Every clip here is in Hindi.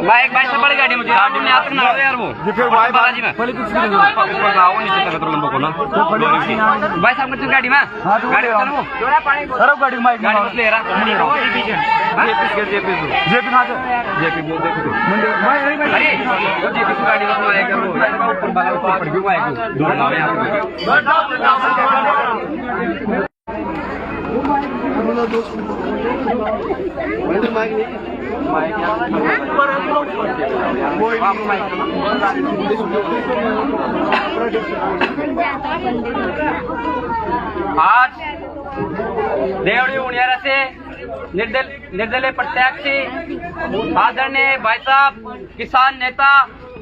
बाइक बाइक से बड़ी गाड़ी मुझे गाड़ी में आता ना यार वो जी फिर भाई बालाजी में पहले कुछ नहीं ऊपर आओ नीचे तक पेट्रोल को ना भाई साहब मुझे गाड़ी में गाड़ी में चलो थोड़ा पानी सर गाड़ी में गाड़ी मत ले रहा जेपी कहां से जेपी बोल देखो अरे जेपी की गाड़ी में आया करो ऊपर बाला ऊपर पड़ गया आएगा दो नाव यहां आज देवड़ी उनियारा से निर्दलीय प्रत्याशी आदरणीय भाई साहब किसान नेता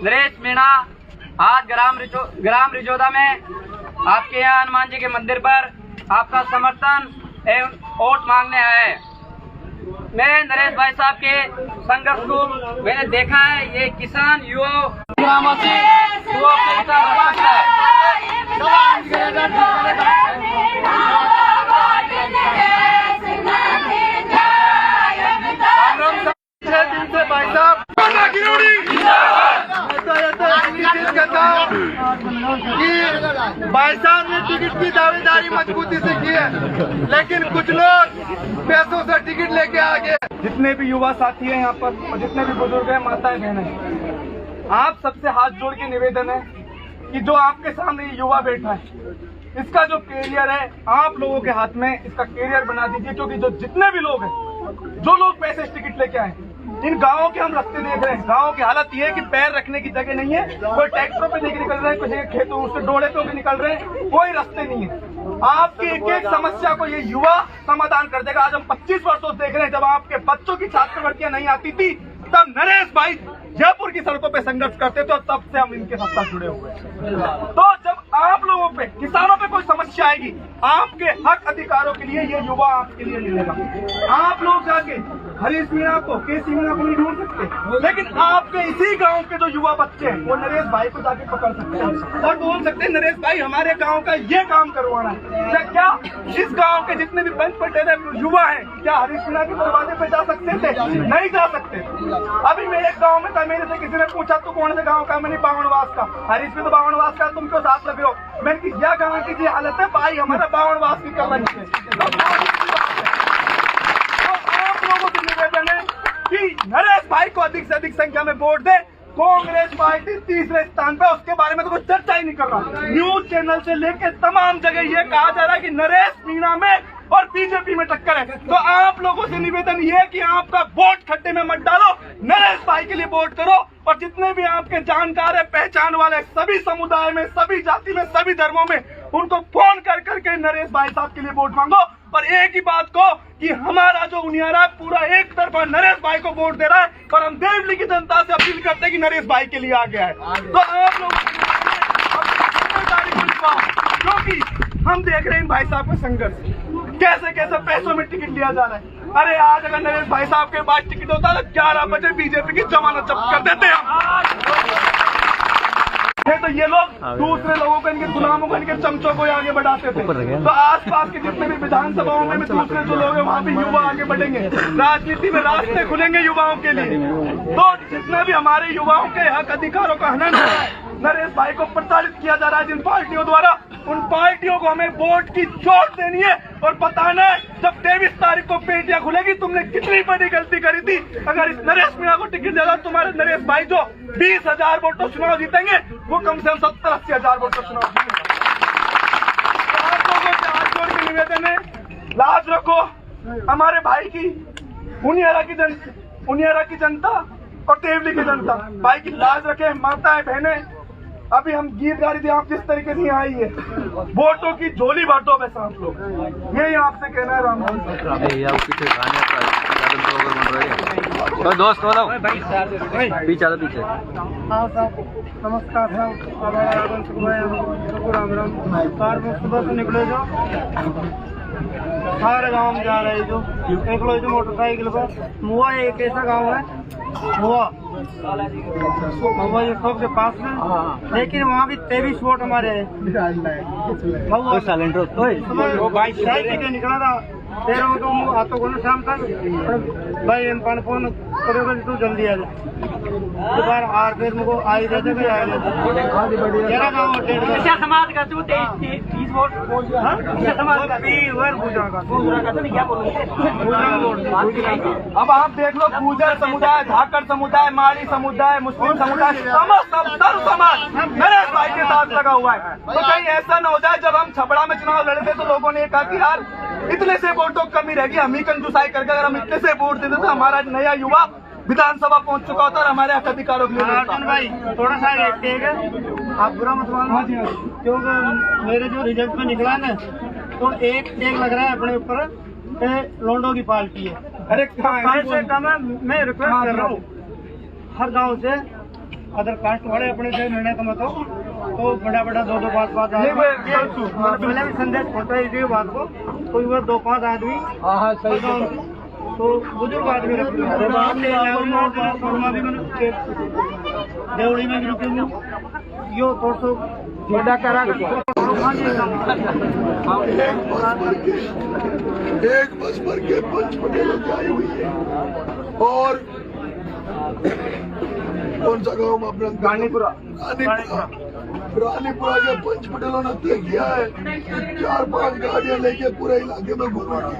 नरेश मीणा आज ग्राम रिजोदा में आपके यहाँ हनुमान जी के मंदिर पर आपका समर्थन एवं वोट मांगने आए। मैं नरेश भाई साहब के संघर्ष को मैंने देखा है। ये किसान युवा ग्रामवासी भाई साहब भाई साहब ने टिकट की दावेदारी मजबूती से की है, लेकिन कुछ लोग पैसों से टिकट लेके आ गए। जितने भी युवा साथी हैं यहाँ पर और जितने भी बुजुर्ग हैं, माताएं बहनें, आप सबसे हाथ जोड़ के निवेदन है कि जो आपके सामने युवा बैठा है, इसका जो कैरियर है आप लोगों के हाथ में इसका कैरियर बना दीजिए। क्योंकि जो जितने भी लोग हैं, जो लोग पैसे टिकट लेके आए, इन गाँवों के हम रास्ते देख रहे हैं। गाँव की हालत ये है कि पैर रखने की जगह नहीं है। कोई ट्रैक्टरों पे लेके निकल रहे हैं, कोई जगह खेतों से डोले पे निकल रहे हैं, कोई रास्ते नहीं है। आपकी एक एक समस्या को ये युवा समाधान कर देगा। आज हम 25 वर्षों से देख रहे हैं, जब आपके बच्चों की छात्रवृत्तियां नहीं आती थी तब नरेश भाई जयपुर की सड़कों पे संघर्ष करते थे और तब से हम इनके साथ जुड़े हुए हैं। तो जब आप लोगों पे, किसानों पे कोई समस्या आएगी, आपके हक अधिकारों के लिए ये युवा आपके लिए मिलेगा। आप लोग जाके हरीश मीणा को, केसी मीणा को नहीं ढूंढ सकते, लेकिन आपके इसी गांव के जो युवा बच्चे हैं वो नरेश भाई को जाके पकड़ सकते हैं और बोल सकते हैं नरेश भाई हमारे गांव का ये काम करवाना है। क्या इस गांव के जितने भी पंच पटेल युवा हैं, क्या हरीश मीणा के दरवाजे पे जा सकते थे? नहीं जा सकते। अभी मैं एक गाँव में था, मेरे से किसी ने पूछा तू कौन से गाँव का? मैंने बावनवास का। हरीश में तो बावनवास का, तुम क्यों साथ लगे हो? मैंने कि यह गाँव की हालत है भाई, हमारा बावनवास की करना चाहिए। कि नरेश भाई को अधिक से अधिक संख्या में वोट दे। कांग्रेस पार्टी तीसरे स्थान पे, उसके बारे में तो कोई चर्चा ही नहीं कर रहा। न्यूज चैनल से लेकर तमाम जगह ये कहा जा रहा है कि नरेश मीणा में और बीजेपी में टक्कर है। तो आप लोगों से निवेदन ये है कि आपका वोट खड्डे में मत डालो, नरेश भाई के लिए वोट करो। और जितने भी आपके जानकार है, पहचान वाले, सभी समुदाय में, सभी जाति में, सभी धर्मों में, उनको फोन कर करके नरेश भाई साहब के लिए वोट मांगो। और एक ही बात को कि हमारा जो उनियारा पूरा एक तरफा नरेश भाई को वोट दे रहा है, और हम देवली की जनता से अपील करते हैं कि नरेश भाई के लिए आ गया है। तो आप लोग क्योंकि हम देख रहे हैं भाई साहब का संघर्ष, कैसे कैसे पैसों में टिकट लिया जा रहा है। अरे आज अगर नरेश भाई साहब के पास टिकट होता तो 11 बजे बीजेपी की जमानत जब्त कर देते हैं। तो ये लोग दूसरे लोगों को, इनके गुलामों को, इनके चमचों को आगे बढ़ाते थे। तो आसपास के जितने भी विधानसभाओं में दूसरे जो लोग हैं, वहाँ भी युवा आगे बढ़ेंगे। राजनीति में रास्ते खुलेंगे युवाओं के लिए। तो जितने भी हमारे युवाओं के हक अधिकारों का हनन है, नरेश भाई को प्रताड़ित किया जा रहा है जिन पार्टियों द्वारा, उन पार्टियों को हमें वोट की चोट देनी है और बताना है जब 23 तारीख को पेटियां खुलेगी तुमने कितनी बड़ी गलती करी थी। अगर इस नरेश मीणा को टिकट दिया, तुम्हारे नरेश भाई जो 20,000 वोटों चुनाव जीतेंगे, वो कम से कम 70-80 हजार वोटों चुनाव जीतेंगे। आप लोगों से हाथ जोड़ के निवेदन है, लाज रखो हमारे भाई की, उनियारा की जनता और देवली की जनता। भाई की लाज रखे, माताएं बहनें। अभी हम गीत गा रहे थे, आप जिस तरीके से आई है, वोटों की झोली बांटो बस आप लोग, यही आपसे कहना है। राम तो दोस्त बोलो पीछे आलो पीछे। हाँ साहब नमस्कार साहब, राम राम। कार में सुबह से निकले जो सारे गांव में जा रहे जो एक लोग जो मोटरसाइकिल पर मुआ, एक ऐसा गांव है मुआ ये सब के पास में, लेकिन वहाँ भी 23 वोट हमारे हैं। निकला था तेरा तो आतो को शाम तक भाई एम पान फोन करोगे तू जल्दी आ जा बार आर फिर मुझको आई रहते भी आए तेरा गाँव समाज का तू 30 वोट समाज का। अब आप देख लो गुर्जर समुदाय, झाकर समुदाय, माड़ी समुदाय, मुस्लिम समुदाय, सर्व समाज नरेश भाई के साथ लगा हुआ है। तो कहीं ऐसा न हो जाए जब हम छपड़ा में चुनाव लड़े थे तो लोगों ने कहा कि यार इतने से वोट तो कमी रहेगी, हम ही कंजूसाई करके अगर हम इतने से वोट देते तो हमारा नया युवा विधानसभा पहुंच चुका होता और हमारे हक अधिकारों के लिए। अर्जुन भाई थोड़ा सा एक आप बुरा मत मानो, क्योंकि मेरे जो रिजल्ट में निकला ना तो एक लग रहा है अपने ऊपर लोंडो की पार्टी है। अरे से कम है, मैं रिक्वेस्ट कर रहा हूँ हर गाँव से अदर कास्ट वाले अपने से निर्णय का मत हो तो बड़ा 2-5 पहले भी संदेश छोड़ता है इसी बात को, कोई वो 2-5 आदमी तो बुजुर्ग आदमी देवड़ी में भी रुकेंगे यो थोड़ा बड़ा करा एक बस भर के 5 पटेलों की आई हुई है। और कौन सा गाँव में अपना रानीपुरा के 5 पटेलों ने तय किया है 4-5 गाड़ियां लेके पूरे इलाके में घूमेंगे।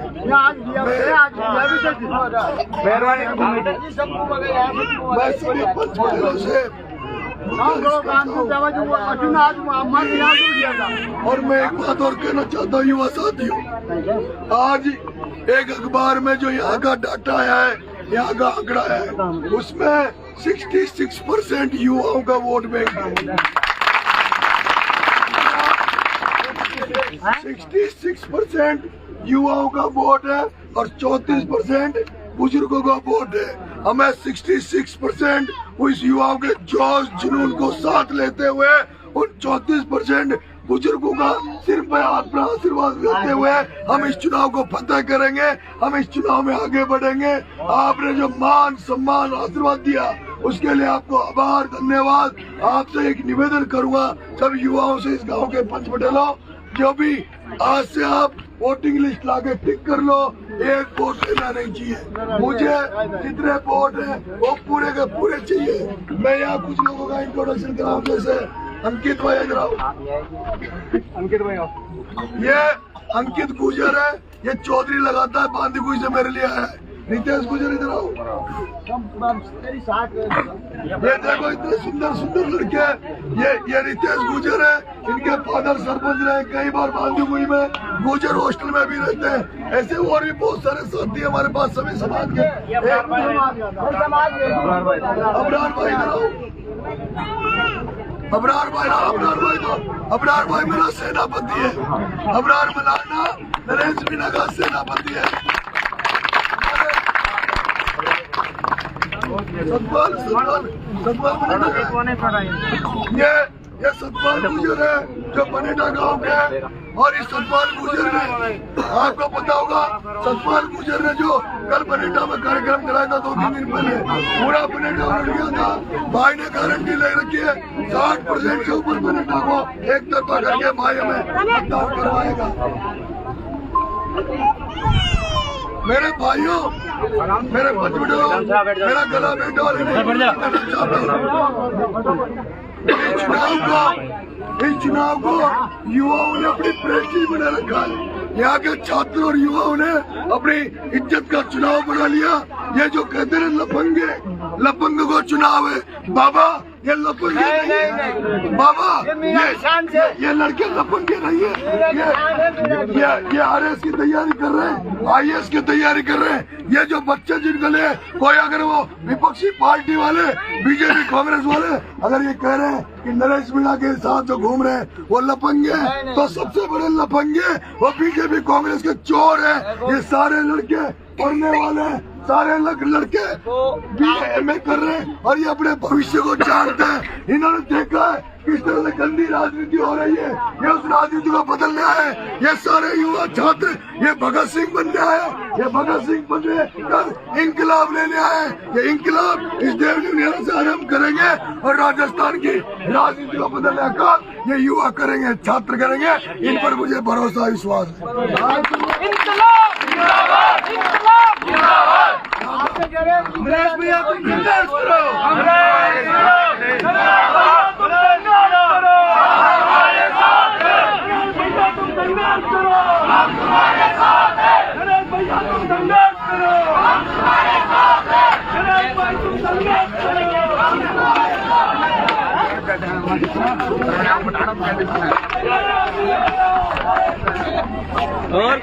मैं सभी 5 पटेलों से और मैं एक बात और कहना चाहता हूँ युवा साथियों, आज एक अखबार में जो यहाँ का डाटा आया है, यहाँ का आंकड़ा है, उसमें 66% युवाओं का वोट बैंक है। 66% युवाओं का वोट है और 34% बुजुर्गों का वोट है। हमें 66% उस युवाओं के जोश जुनून को साथ लेते हुए उन 34% बुजुर्गों का सिर पे अपना आशीर्वाद लेते हुए हम इस चुनाव को फतह करेंगे, हम इस चुनाव में आगे बढ़ेंगे। आपने जो मान सम्मान आशीर्वाद दिया उसके लिए आपको आभार, धन्यवाद। आपसे एक निवेदन करूंगा सब युवाओं से, इस गांव के 5 पटेलों, जो भी आज से आप वोटिंग लिस्ट लाके टिक कर लो, एक वोट लेना नहीं चाहिए। मुझे जितने वोट है वो पूरे के पूरे चाहिए। मैं यहाँ कुछ लोगों का इंट्रोडक्शन कराऊं, जैसे अंकित भाई ये अंकित गुर्जर है, ये चौधरी लगाता है बांदीकुई से मेरे लिए आया है। रितेश गुर्जर इधर आओ, ये देखो इतने सुंदर लड़के, ये रितेश गुर्जर है, इनके फादर सरपंच रहे, कई बार बांदीकुई में गुर्जर हॉस्टल में भी रहते हैं। ऐसे और भी बहुत सारे साथी हमारे पास सभी समाज के। अबरार भाई मेरा सेनापति है, अबरार मलाना नरेश मीना का सेनापति है। सतपाल ये सतपाल गुर्जर है जो बनेटा गांव के, और इस सतपाल गुर्जर ने, आपको पता होगा सतपाल गुर्जर ने जो कल बनेटा में कार्यक्रम कराया था 2-3 दिन पहले, पूरा बनेटा उलट गया था। भाई ने गारंटी ले रखी है 60% से ऊपर बनेटा को एक तरफा करके भाई हमें मतदान करवाएगा। मेरे भाइयों, मेरे 5 पटेलों, मेरा गला बेटा और इस चुनाव को युवाओं ने अपनी प्रेस्टीज बना रखा है। यहाँ के छात्र और युवाओं ने अपनी इज्जत का चुनाव बना लिया। ये जो कहते हैं लफंग को चुनाव है, बाबा ये लफंगे नहीं है बाबा, ये लड़के लफंगे नहीं है। ये RS की तैयारी कर रहे हैं, IAS की तैयारी कर रहे हैं। ये जो बच्चे जिनके लिए कोई अगर वो विपक्षी पार्टी वाले, बीजेपी कांग्रेस वाले अगर ये कह रहे हैं कि नरेश मीणा के साथ जो घूम रहे हैं वो लफंगे हैं, तो सबसे बड़े लफंगे वो बीजेपी कांग्रेस के चोर है। ये सारे लड़के पढ़ने वाले हैं, सारे लड़के BA कर रहे हैं और ये अपने भविष्य को जानते हैं। इन्होंने देखा है किस तरह से गंदी राजनीति हो रही है, ये उस राजनीति को बदलने आए। ये सारे युवा छात्र ये भगत सिंह बनने आए, ये भगत सिंह बनने कर इंकलाब लेने आए। ये इंकलाब इस देव दुनिया से आरम्भ करेंगे और राजस्थान की राजनीति को बदलने का काम ये युवा करेंगे, छात्र करेंगे। इन पर मुझे भरोसा विश्वास है। नरेश भैया तुम संघर्ष करो, और